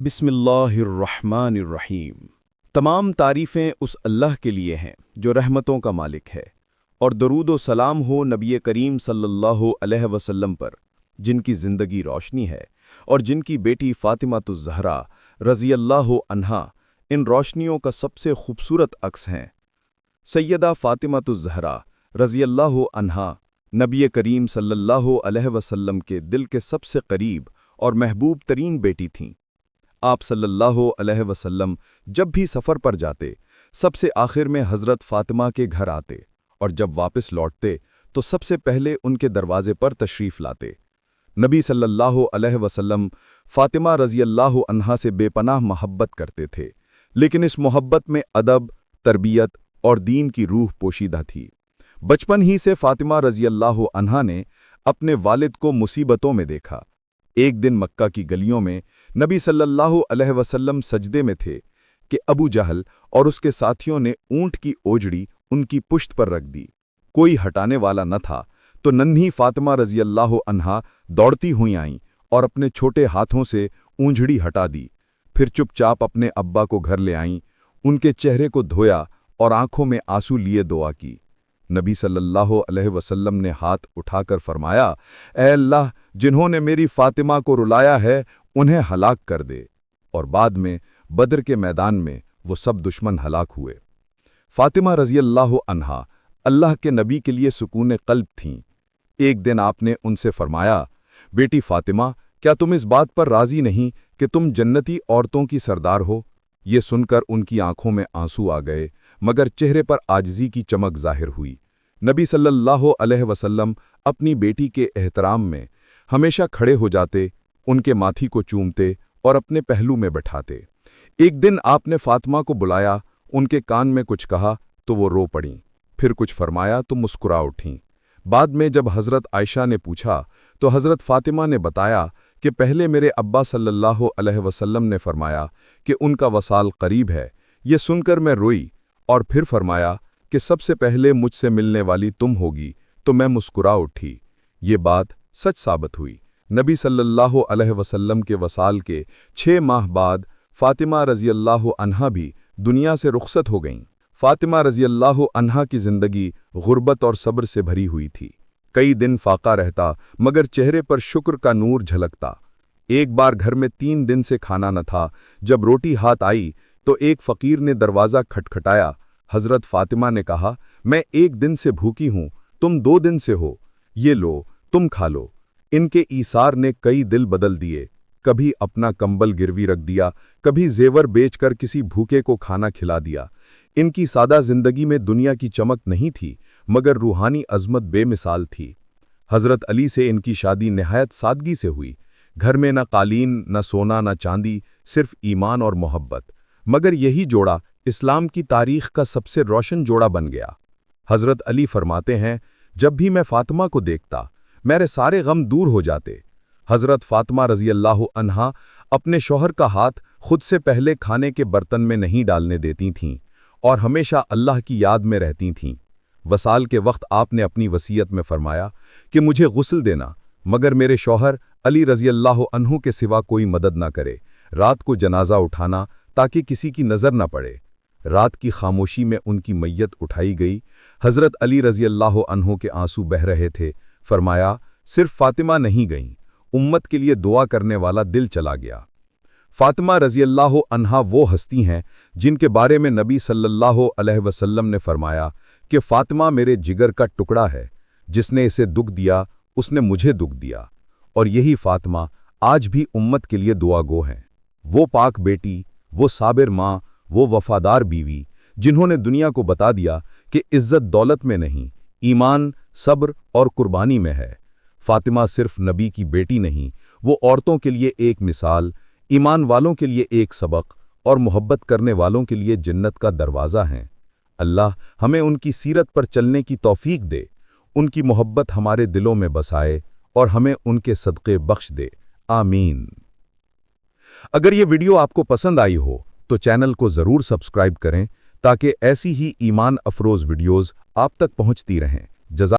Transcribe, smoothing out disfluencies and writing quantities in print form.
بسم اللہ الرحمن الرحیم۔ تمام تعریفیں اس اللہ کے لیے ہیں جو رحمتوں کا مالک ہے، اور درود و سلام ہو نبی کریم صلی اللہ علیہ وسلم پر، جن کی زندگی روشنی ہے اور جن کی بیٹی فاطمۃ الزہرا رضی اللہ عنہا ان روشنیوں کا سب سے خوبصورت عکس ہیں۔ سیدہ فاطمۃ الزہرا رضی اللہ عنہا نبی کریم صلی اللہ علیہ وسلم کے دل کے سب سے قریب اور محبوب ترین بیٹی تھیں۔ آپ صلی اللہ علیہ وسلم جب بھی سفر پر جاتے، سب سے آخر میں حضرت فاطمہ کے گھر آتے، اور جب واپس لوٹتے تو سب سے پہلے ان کے دروازے پر تشریف لاتے۔ نبی صلی اللہ علیہ وسلم فاطمہ رضی اللہ عنہا سے بے پناہ محبت کرتے تھے، لیکن اس محبت میں ادب، تربیت اور دین کی روح پوشیدہ تھی۔ بچپن ہی سے فاطمہ رضی اللہ عنہا نے اپنے والد کو مصیبتوں میں دیکھا۔ ایک دن مکہ کی گلیوں میں نبی صلی اللہ علیہ وسلم سجدے میں تھے کہ ابو جہل اور اس کے ساتھیوں نے اونٹ کی اوجڑی ان کی پشت پر رکھ دی۔ کوئی ہٹانے والا نہ تھا تو ننھی فاطمہ رضی اللہ عنہا دوڑتی ہوئی آئیں اور اپنے چھوٹے ہاتھوں سے اونجھڑی ہٹا دی، پھر چپ چاپ اپنے ابا کو گھر لے آئیں، ان کے چہرے کو دھویا اور آنکھوں میں آنسو لیے دعا کی۔ نبی صلی اللہ علیہ وسلم نے ہاتھ اٹھا کر فرمایا، اے اللہ، جنہوں نے میری فاطمہ کو رلایا ہے انہیں ہلاک کر دے، اور بعد میں بدر کے میدان میں وہ سب دشمن ہلاک ہوئے۔ فاطمہ رضی اللہ عنہا اللہ کے نبی کے لیے سکون قلب تھیں۔ ایک دن آپ نے ان سے فرمایا، بیٹی فاطمہ، کیا تم اس بات پر راضی نہیں کہ تم جنتی عورتوں کی سردار ہو؟ یہ سن کر ان کی آنکھوں میں آنسو آ گئے، مگر چہرے پر عاجزی کی چمک ظاہر ہوئی۔ نبی صلی اللہ علیہ وسلم اپنی بیٹی کے احترام میں ہمیشہ کھڑے ہو جاتے، ان کے ماتھی کو چومتے اور اپنے پہلو میں بٹھاتے۔ ایک دن آپ نے فاطمہ کو بلایا، ان کے کان میں کچھ کہا تو وہ رو پڑیں، پھر کچھ فرمایا تو مسکرا اٹھیں۔ بعد میں جب حضرت عائشہ نے پوچھا تو حضرت فاطمہ نے بتایا کہ پہلے میرے ابا صلی اللہ علیہ وسلم نے فرمایا کہ ان کا وصال قریب ہے۔ یہ سن کر میں روئی، اور پھر فرمایا کہ سب سے پہلے مجھ سے ملنے والی تم ہوگی، تو میں مسکرا اٹھی۔ یہ بات سچ ثابت ہوئی۔ نبی صلی اللہ علیہ وسلم کے وصال کے 6 ماہ بعد فاطمہ رضی اللہ عنہا بھی دنیا سے رخصت ہو گئیں۔ فاطمہ رضی اللہ عنہا کی زندگی غربت اور صبر سے بھری ہوئی تھی۔ کئی دن فاقہ رہتا مگر چہرے پر شکر کا نور جھلکتا۔ ایک بار گھر میں 3 دن سے کھانا نہ تھا، جب روٹی ہاتھ آئی تو ایک فقیر نے دروازہ کھٹکھٹایا۔ حضرت فاطمہ نے کہا، میں 1 دن سے بھوکی ہوں، تم 2 دن سے ہو، یہ لو، تم کھا لو۔ ان کے ایثار نے کئی دل بدل دیے، کبھی اپنا کمبل گروی رکھ دیا، کبھی زیور بیچ کر کسی بھوکے کو کھانا کھلا دیا۔ ان کی سادہ زندگی میں دنیا کی چمک نہیں تھی، مگر روحانی عظمت بے مثال تھی۔ حضرت علی سے ان کی شادی نہایت سادگی سے ہوئی۔ گھر میں نہ قالین، نہ سونا، نہ چاندی، صرف ایمان اور محبت، مگر یہی جوڑا اسلام کی تاریخ کا سب سے روشن جوڑا بن گیا۔ حضرت علی فرماتے ہیں، جب بھی میں فاطمہ کو دیکھتا، میرے سارے غم دور ہو جاتے۔ حضرت فاطمہ رضی اللہ عنہا اپنے شوہر کا ہاتھ خود سے پہلے کھانے کے برتن میں نہیں ڈالنے دیتی تھیں، اور ہمیشہ اللہ کی یاد میں رہتی تھیں۔ وصال کے وقت آپ نے اپنی وصیت میں فرمایا کہ مجھے غسل دینا، مگر میرے شوہر علی رضی اللہ عنہ کے سوا کوئی مدد نہ کرے۔ رات کو جنازہ اٹھانا تاکہ کسی کی نظر نہ پڑے۔ رات کی خاموشی میں ان کی میت اٹھائی گئی۔ حضرت علی رضی اللہ عنہ کے آنسو بہہ رہے تھے۔ فرمایا، صرف فاطمہ نہیں گئیں، امت کے لیے دعا کرنے والا دل چلا گیا۔ فاطمہ رضی اللہ عنہا وہ ہستی ہیں جن کے بارے میں نبی صلی اللہ علیہ وسلم نے فرمایا کہ فاطمہ میرے جگر کا ٹکڑا ہے، جس نے اسے دکھ دیا اس نے مجھے دکھ دیا، اور یہی فاطمہ آج بھی امت کے لیے دعا گو ہیں۔ وہ پاک بیٹی، وہ صابر ماں، وہ وفادار بیوی، جنہوں نے دنیا کو بتا دیا کہ عزت دولت میں نہیں، ایمان، صبر اور قربانی میں ہے۔ فاطمہ صرف نبی کی بیٹی نہیں، وہ عورتوں کے لیے ایک مثال، ایمان والوں کے لیے ایک سبق، اور محبت کرنے والوں کے لیے جنت کا دروازہ ہیں۔ اللہ ہمیں ان کی سیرت پر چلنے کی توفیق دے، ان کی محبت ہمارے دلوں میں بسائے، اور ہمیں ان کے صدقے بخش دے، آمین۔ اگر یہ ویڈیو آپ کو پسند آئی ہو تو چینل کو ضرور سبسکرائب کریں تاکہ ایسی ہی ایمان افروز ویڈیوز آپ تک پہنچتی رہیں۔